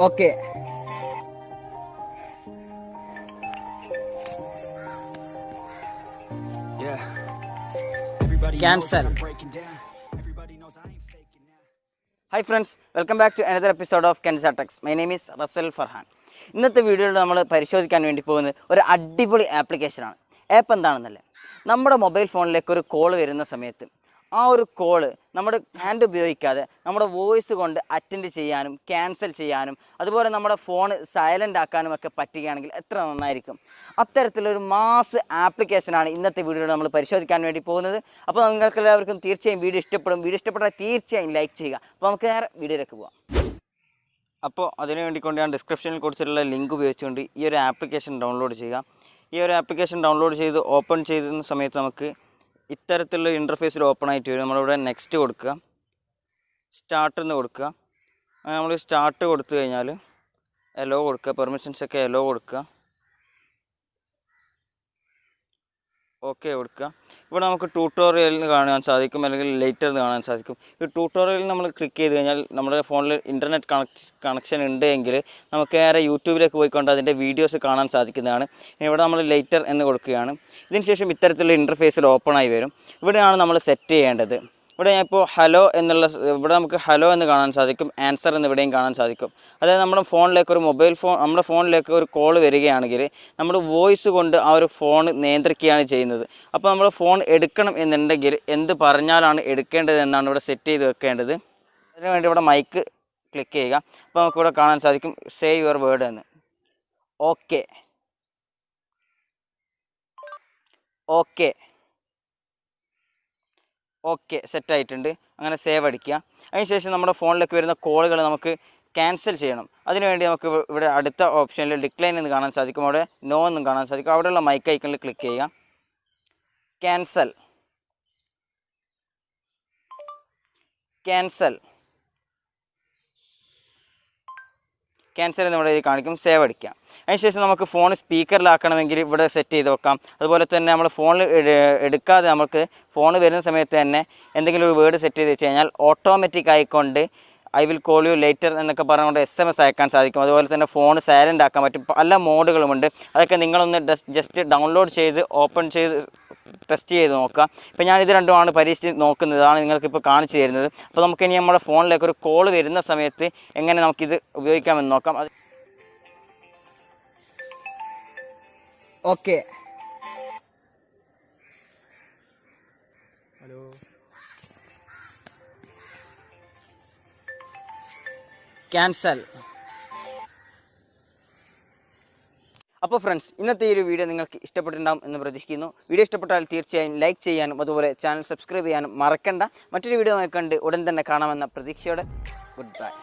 Okay. Yeah. Everybody Cancel. knows I'm breaking down. Everybody knows I ain't faking now. Hi friends, welcome back to another episode of KENZA TECHS. My name is RASAL FARHAN. ഇന്നത്തെ വീഡിയോയിൽ നമ്മൾ പരിശോധിക്കാൻ വേണ്ടി പോകുന്നത് ഒരു അടിപൊളി ആപ്ലിക്കേഷനാണ്. App എന്താണെന്നല്ലേ, നമ്മുടെ മൊബൈൽ ഫോണിലേക്ക് ഒരു കോൾ വരുന്ന സമയത്ത് ആ ഒരു കോള് നമ്മുടെ ഹാൻഡ് ഉപയോഗിക്കാതെ നമ്മുടെ വോയിസ് കൊണ്ട് അറ്റൻഡ് ചെയ്യാനും ക്യാൻസൽ ചെയ്യാനും അതുപോലെ നമ്മുടെ ഫോൺ സൈലൻ്റ് ആക്കാനും ഒക്കെ പറ്റുകയാണെങ്കിൽ എത്ര നന്നായിരിക്കും. അത്തരത്തിലൊരു മാസ് ആപ്ലിക്കേഷനാണ് ഇന്നത്തെ വീഡിയോയിൽ നമ്മൾ പരിശോധിക്കാൻ വേണ്ടി പോകുന്നത്. അപ്പോൾ നിങ്ങൾക്ക് എല്ലാവർക്കും തീർച്ചയായും വീഡിയോ ഇഷ്ടപ്പെടും. വീഡിയോ ഇഷ്ടപ്പെട്ടാൽ തീർച്ചയായും ലൈക്ക് ചെയ്യുക. അപ്പോൾ നമുക്ക് നേരെ വീഡിയോയിലേക്ക് പോകാം. അപ്പോൾ അതിനു വേണ്ടിക്കൊണ്ട് ഞാൻ ഡിസ്ക്രിപ്ഷനിൽ കൊടുത്തിട്ടുള്ള ലിങ്ക് ഉപയോഗിച്ചുകൊണ്ട് ഈ ഒരു ആപ്ലിക്കേഷൻ ഡൗൺലോഡ് ചെയ്യുക. ഈ ഒരു ആപ്ലിക്കേഷൻ ഡൗൺലോഡ് ചെയ്ത് ഓപ്പൺ ചെയ്യുന്ന സമയത്ത് നമുക്ക് ഇത്തരത്തിലുള്ള ഇൻ്റർഫേസിൽ ഓപ്പൺ ആയിട്ട് വരും. നമ്മളിവിടെ നെക്സ്റ്റ് കൊടുക്കുക, സ്റ്റാർട്ട് എന്ന് കൊടുക്കുക. നമ്മൾ സ്റ്റാർട്ട് കൊടുത്തു കഴിഞ്ഞാൽ എലോ കൊടുക്കുക, പെർമിഷൻസൊക്കെ എലോ കൊടുക്കുക, ഓക്കെ കൊടുക്കുക. ഇവിടെ നമുക്ക് ട്യൂട്ടോറിയലിൽ കാണാൻ സാധിക്കും, അല്ലെങ്കിൽ ലേറ്റർ എന്ന് കാണാൻ സാധിക്കും. ഈ ട്യൂട്ടോറിയലിൽ നമ്മൾ ക്ലിക്ക് ചെയ്ത് കഴിഞ്ഞാൽ നമ്മുടെ ഫോണിൽ ഇൻ്റർനെറ്റ് കണക്ഷൻ ഉണ്ട് എങ്കിൽ നമുക്ക് നേരെ യൂട്യൂബിലേക്ക് പോയിക്കൊണ്ട് അതിൻ്റെ വീഡിയോസ് കാണാൻ സാധിക്കുന്നതാണ്. ഇവിടെ നമ്മൾ ലേറ്റർ എന്ന് കൊടുക്കുകയാണ്. ഇതിനുശേഷം ഇത്തരത്തിലുള്ള ഇൻ്റർഫേസിൽ ഓപ്പണായി വരും. ഇവിടെയാണ് നമ്മൾ സെറ്റ് ചെയ്യേണ്ടത്. ഇവിടെ ഞാൻ ഇപ്പോൾ ഹലോ എന്നുള്ള ഇവിടെ നമുക്ക് ഹലോ എന്ന് കാണാൻ സാധിക്കും, ആൻസർ എന്ന് ഇവിടെയും കാണാൻ സാധിക്കും. അതായത് നമ്മുടെ ഫോണിലേക്ക് ഒരു നമ്മുടെ ഫോണിലേക്ക് ഒരു കോൾ വരികയാണെങ്കിൽ നമ്മൾ വോയിസ് കൊണ്ട് ആ ഒരു ഫോൺ നിയന്ത്രിക്കുകയാണ് ചെയ്യുന്നത്. അപ്പോൾ നമ്മൾ ഫോൺ എടുക്കണം എന്നുണ്ടെങ്കിൽ എന്ത് പറഞ്ഞാലാണ് എടുക്കേണ്ടത് എന്നാണ് ഇവിടെ സെറ്റ് ചെയ്ത് വെക്കേണ്ടത്. അതിനുവേണ്ടി ഇവിടെ മൈക്ക് ക്ലിക്ക് ചെയ്യുക. അപ്പോൾ നമുക്കിവിടെ കാണാൻ സാധിക്കും സേ യുവർ വേർഡ് എന്ന്. ഓക്കെ ഓക്കെ ഓക്കെ സെറ്റായിട്ടുണ്ട്. അങ്ങനെ സേവ് അടിക്കുക. അതിനുശേഷം നമ്മുടെ ഫോണിലേക്ക് വരുന്ന കോളുകൾ നമുക്ക് ക്യാൻസൽ ചെയ്യണം. അതിനുവേണ്ടി നമുക്ക് ഇവിടെ അടുത്ത ഓപ്ഷനിൽ ഡിക്ലൈൻ എന്ന് കാണാൻ സാധിക്കും, അവിടെ നോ എന്നും കാണാൻ സാധിക്കും. അവിടെയുള്ള മൈക്ക് ഐക്കണിൽ ക്ലിക്ക് ചെയ്യുക. ക്യാൻസൽ ക്യാൻസൽ ക്യാൻസൽ എന്നിവിടെ കാണിക്കും. സേവ് അടിക്കുക. അതിനുശേഷം നമുക്ക് ഫോൺ സ്പീക്കറിലാക്കണമെങ്കിൽ ഇവിടെ സെറ്റ് ചെയ്ത് വെക്കാം. അതുപോലെ തന്നെ നമ്മൾ ഫോണിൽ എടുക്കാതെ നമുക്ക് ഫോൺ വരുന്ന സമയത്ത് തന്നെ എന്തെങ്കിലും ഒരു വേർഡ് സെറ്റ് ചെയ്ത് വെച്ച് കഴിഞ്ഞാൽ ഓട്ടോമാറ്റിക് ആയിക്കൊണ്ട് I will call you later എന്നൊക്കെ പറഞ്ഞുകൊണ്ട് SMS അയക്കാൻ സാധിക്കും. അതുപോലെ തന്നെ ഫോൺ സൈലൻ്റ് ആക്കാൻ പറ്റും. പല മോഡുകളുമുണ്ട്. അതൊക്കെ നിങ്ങളൊന്ന് ജസ്റ്റ് ഡൗൺലോഡ് ചെയ്ത് ഓപ്പൺ ചെയ്ത് ടെസ്റ്റ് ചെയ്ത് നോക്കുക. ഇപ്പോൾ ഞാനിത് രണ്ടുമാണ് പരീക്ഷിച്ച് നോക്കുന്നത്, അതാണ് നിങ്ങൾക്കിപ്പോൾ കാണിച്ചു തരുന്നത്. അപ്പോൾ നമുക്കിനി നമ്മുടെ ഫോണിലേക്ക് ഒരു കോൾ വരുന്ന സമയത്ത് എങ്ങനെ നമുക്കിത് ഉപയോഗിക്കാമെന്ന് നോക്കാം. അത് ഓക്കെ ഹലോ. ക്യാൻസൽ. അപ്പോൾ ഫ്രണ്ട്സ്, ഇന്നത്തെ ഈ ഒരു വീഡിയോ നിങ്ങൾക്ക് ഇഷ്ടപ്പെട്ടിട്ടുണ്ടാകും എന്ന് പ്രതീക്ഷിക്കുന്നു. വീഡിയോ ഇഷ്ടപ്പെട്ടാൽ തീർച്ചയായും ലൈക്ക് ചെയ്യാനും അതുപോലെ ചാനൽ സബ്സ്ക്രൈബ് ചെയ്യാനും മറക്കണ്ട. മറ്റൊരു വീഡിയോ കണ്ട് ഉടൻ തന്നെ കാണാമെന്ന പ്രതീക്ഷയോടെ ഗുഡ് ബൈ.